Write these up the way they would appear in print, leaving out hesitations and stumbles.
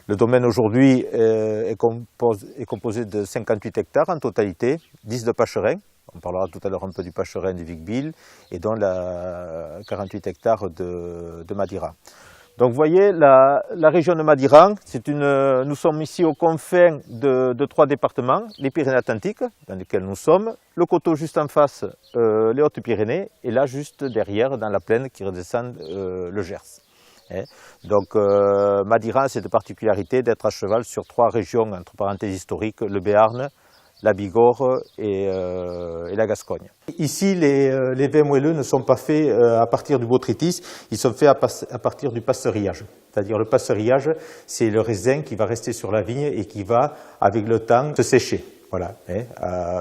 Le domaine aujourd'hui est composé de 58 hectares en totalité, 10 de Pacherin. On parlera tout à l'heure un peu du Pacherin du Vic-Bilh et dans 48 hectares de Madira. Donc vous voyez, la région de Madira, nous sommes ici aux confins de 3 départements, les Pyrénées-Atlantiques, dans lesquels nous sommes, le coteau juste en face, les Hautes-Pyrénées, et là juste derrière, dans la plaine qui redescend le Gers. Donc Madira a cette particularité d'être à cheval sur 3 régions, entre parenthèses historiques, le Béarn, la Bigorre et la Gascogne. Ici, les vins moelleux ne sont pas faits à partir du botrytis, ils sont faits à partir du passeurillage. C'est-à-dire le passeurillage, c'est le raisin qui va rester sur la vigne et qui va, avec le temps, se sécher. Voilà.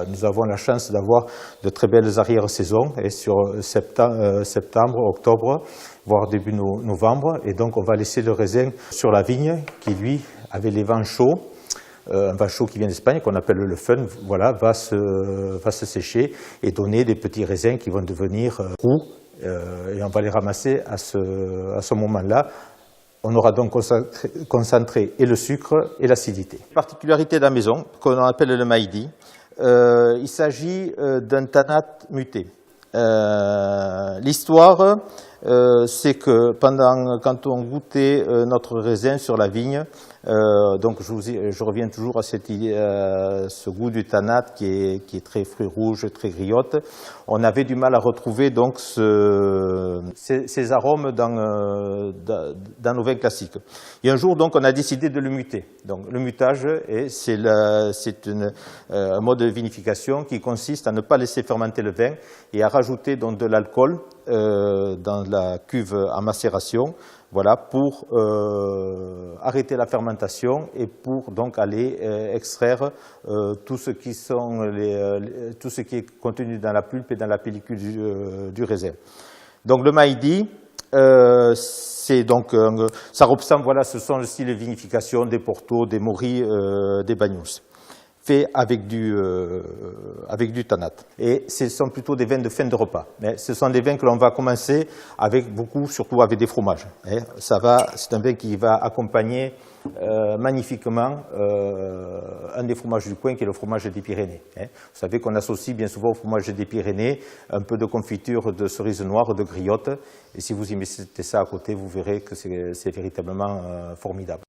Nous avons la chance d'avoir de très belles arrière-saisons sur septembre, octobre, voire début novembre. Et donc on va laisser le raisin sur la vigne qui, lui, avec les vents chauds, un vin chaud qui vient d'Espagne, qu'on appelle le fun, voilà, va se sécher et donner des petits raisins qui vont devenir roux, et on va les ramasser à ce moment-là. On aura donc concentré et le sucre et l'acidité. Particularité de la maison, qu'on appelle le Maïdi, il s'agit d'un tannat muté. L'histoire, c'est que quand on goûtait notre raisin sur la vigne, donc je reviens toujours à ce goût du tannat qui est très fruit rouge, très griotte. On avait du mal à retrouver donc ces arômes dans nos vins classiques. Et un jour donc on a décidé de le muter. Donc le mutage, c'est un mode de vinification qui consiste à ne pas laisser fermenter le vin et à rajouter donc de l'alcool dans la cuve en macération, voilà, pour arrêter la fermentation et pour donc aller extraire tout ce qui est contenu dans la pulpe et dans la pellicule du raisin. Donc le Maïdi, ça ressemble, voilà, ce sont le style de vinification des Porto, des Mori, des Bagnous, fait avec du tannat. Et ce sont plutôt des vins de fin de repas. Mais ce sont des vins que l'on va commencer avec surtout avec des fromages. C'est un vin qui va accompagner magnifiquement un des fromages du coin qui est le fromage des Pyrénées. Vous savez qu'on associe bien souvent au fromage des Pyrénées un peu de confiture de cerise noire, de griotte. Et si vous y mettez ça à côté, vous verrez que c'est véritablement formidable.